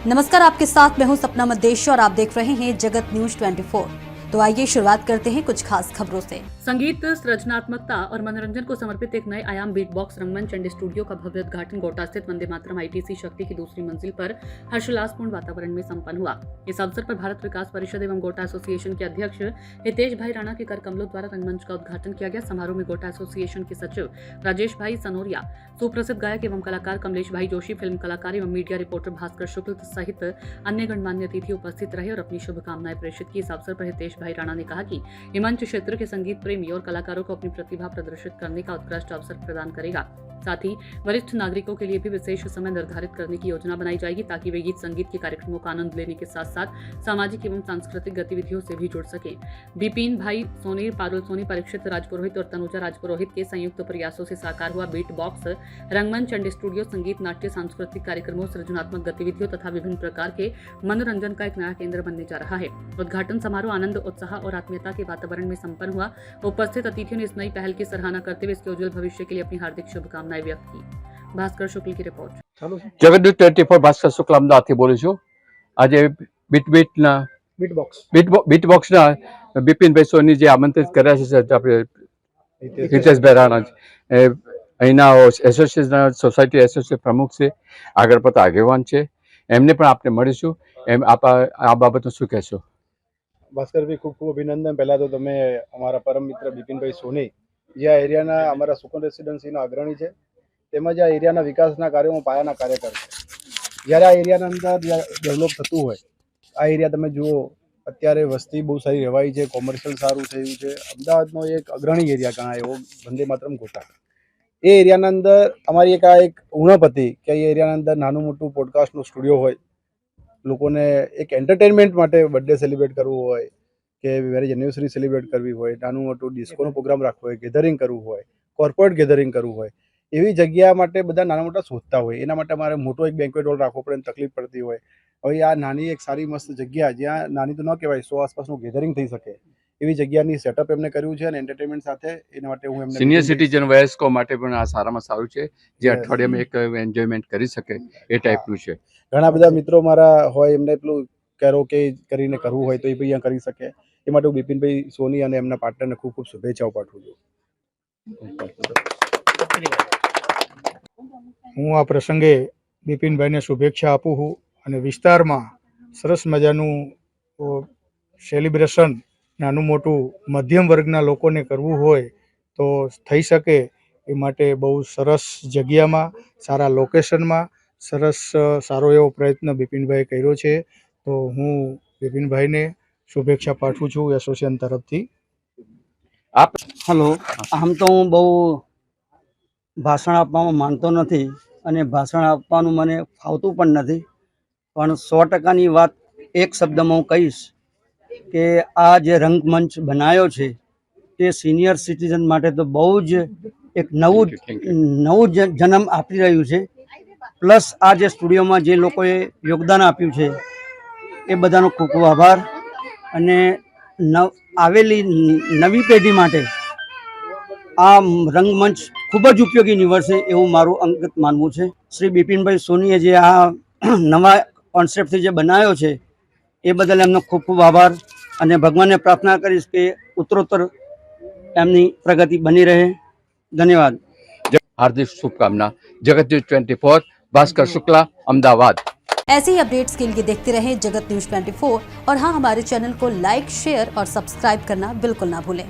नमस्कार, आपके साथ मैं हूं सपना मदेशी और आप देख रहे हैं जगत न्यूज 24। तो आइए शुरुआत करते हैं कुछ खास खबरों से। संगीत, सृजनात्मकता और मनोरंजन को समर्पित एक नए आयाम बीट बॉक्स रंगमंच एंड स्टूडियो का भव्य उद्घाटन गोटा स्थित वंदे मातरम आईटीसी शक्ति की दूसरी मंजिल पर हर्षोल्लासपूर्ण वातावरण में संपन्न हुआ। इस अवसर पर भारत विकास परिषद एवं गोटा एसोसिएशन के अध्यक्ष हितेश भाई राणा के कर कमलों द्वारा रंगमंच का उद्घाटन किया गया। समारोह में गोटा एसोसिएशन के सचिव राजेश भाई सनोरिया, सुप्रसिद्ध गायक एवं कलाकार कमलेश भाई जोशी, फिल्म कलाकार एवं मीडिया रिपोर्टर भास्कर शुक्ल सहित अन्य गणमान्य अतिथि उपस्थित रहे और अपनी शुभकामनाएं प्रेषित की। इस अवसर पर हितेश भाई राणा ने कहा कि ये मंच क्षेत्र के संगीत प्रेमी और कलाकारों को अपनी प्रतिभा प्रदर्शित करने का उत्कृष्ट अवसर प्रदान करेगा। साथ ही वरिष्ठ नागरिकों के लिए भी विशेष समय निर्धारित करने की योजना बनाई जाएगी ताकि वे गीत संगीत के कार्यक्रमों का आनंद लेने के साथ साथ सामाजिक एवं सांस्कृतिक गतिविधियों से भी जुड़ सके। बिपिन भाई सोनी, पारुल सोनी, परीक्षित राजपुरोहित और तनुजा राजपुरोहित के संयुक्त प्रयासों से साकार हुआ बीट बॉक्स रंगमंच एंड स्टूडियो संगीत, नाट्य, सांस्कृतिक कार्यक्रमों, सृजनात्मक गतिविधियों तथा विभिन्न प्रकार के मनोरंजन का एक नया केंद्र बनने जा रहा है। उद्घाटन समारोह आनंद, उत्साह और आत्मीयता के वातावरण में संपन्न हुआ। उपस्थित अतिथियों ने इस नई पहल की सराहना करते हुए इसके उज्जवल भविष्य के लिए अपनी हार्दिक शुभकामनाएं व्यक्त की। भास्कर शुक्ल की रिपोर्ट। जगत न्यूज 24 भास्कर शुक्ल अमदावादથી બોલું છું। આજે બીટબોક્સના બિપિનભાઈ સોની જે આમંત્રિત કર્યા છે આપણે હિતેશભાઈ રાણા અહીંના એસોસિએશન સોસાયટી એસોસિએશન પ્રમુખ છે, આગળ પડતા આગેવાન છે, એમને પણ આપણે મળીશું। એમ આપ આ બાબતનું શું કહેશો? ભાસ્કરભાઈ, ખૂબ ખૂબ અભિનંદન। પહેલાં તો તમે અમારા પરમ મિત્ર બિપિનભાઈ સોની જે આ એરિયાના અમારા સુકન રેસિડેન્સીના અગ્રણી છે, તેમજ આ એરિયાના વિકાસના કાર્યોમાં પાયાના કાર્યકર છે। જ્યારે આ એરિયાના અંદર ડેવલપ થતું હોય, આ એરિયા તમે જુઓ, અત્યારે વસ્તી બહુ સારી રહેવાય છે, કોમર્શિયલ સારું થયું છે, અમદાવાદનો એક અગ્રણી એરિયા ગણાય એવો વંદે માતરમ ગોટા। એ એરિયાના અંદર અમારી એક ઉણપ હતી કે એ એરિયાના અંદર નાનું મોટું પોડકાસ્ટનું સ્ટુડિયો હોય, લોકોને એક એન્ટરટેનમેન્ટ માટે બર્થડે સેલિબ્રેટ કરવું હોય કે મેરેજ એનિવર્સરી સેલિબ્રેટ કરવી હોય, નાનું મોટું ડિસ્કોનો પ્રોગ્રામ રાખવો હોય, ગેધરિંગ કરવું હોય, કોર્પોરેટ ગેધરિંગ કરવું હોય, એવી જગ્યા માટે બધા નાના મોટા શોધતા હોય। એના માટે અમારે મોટો એક બેન્ક્વેટ હોલ રાખવો પડે, તકલીફ પડતી હોય। હવે આ નાની એક સારી મસ્ત જગ્યા, જ્યાં નાની તો ન કહેવાય, 100 આસપાસનું ગેધરિંગ થઈ શકે એવી જગ્યાની સેટઅપ એમને કર્યું છે અને એન્ટરટેનમેન્ટ સાથે એના માટે હું એમને સિનિયર સિટીઝન વયસ્કો માટે પણ આ સારામાં સારું છે, જે અઠવાડિયામાં એક એન્જોયમેન્ટ કરી શકે એ ટાઈપનું છે। ઘણા બધા મિત્રો મારા હોય, એમને પેલું કેરોકે કરીને કરવું હોય તો એ અહીંયા કરી શકે। એ માટે હું બિપિનભાઈ સોની અને એમના પાર્ટનરને ખૂબ ખૂબ શુભેચ્છાઓ પાઠવું છું। હું આ પ્રસંગે બિપિનભાઈને શુભેચ્છા આપું છું અને વિસ્તારમાં સરસ મજાનું સેલિબ્રેશન નાનું મોટું મધ્યમ વર્ગના લોકોને કરવું હોય તો થઈ શકે એ માટે બહુ સરસ જગ્યામાં, સારા લોકેશનમાં સારો એવો પ્રયત્ન બિપિનભાઈએ કર્યો છે। તો હું બિપિનભાઈને શુભેચ્છા પાઠવું છું એસોસિએશન તરફથી। હલો, આમ તો હું બહુ ભાષણ આપવામાં માનતો નથી અને ભાષણ આપવાનું મને ફાવતું પણ નથી, પણ 100%ની વાત એક શબ્દમાં હું કહીશ કે આ જે રંગમંચ બનાવ્યો છે તે સિનિયર સિટીઝન માટે તો બહુ જ એક નવું જન્મ આપી રહ્યું છે। પ્લસ આ જે સ્ટુડિયોમાં જે લોકોએ યોગદાન આપ્યું છે એ બધાનો ખૂબ ખૂબ આભાર અને આવેલી નવી પેઢી માટે આ રંગમંચ ખૂબ જ ઉપયોગી નીવડશે એવું મારું અંગત માનવું છે। શ્રી બિપિનભાઈ સોનીએ જે આ નવા કોન્સેપ્ટથી જે બનાવ્યો છે એ બદલ એમનો ખૂબ ખૂબ આભાર અને ભગવાનને પ્રાર્થના કરીશ કે ઉત્તરોત્તર એમની પ્રગતિ બની રહે। ધન્યવાદ। हार्दिक शुभकामना। जगत न्यूज 24 भास्कर शुक्ला अहमदाबाद। ऐसे ही अपडेट्स के लिए देखते रहें जगत न्यूज 24 और हाँ, हमारे चैनल को लाइक, शेयर और सब्सक्राइब करना बिल्कुल ना भूलें।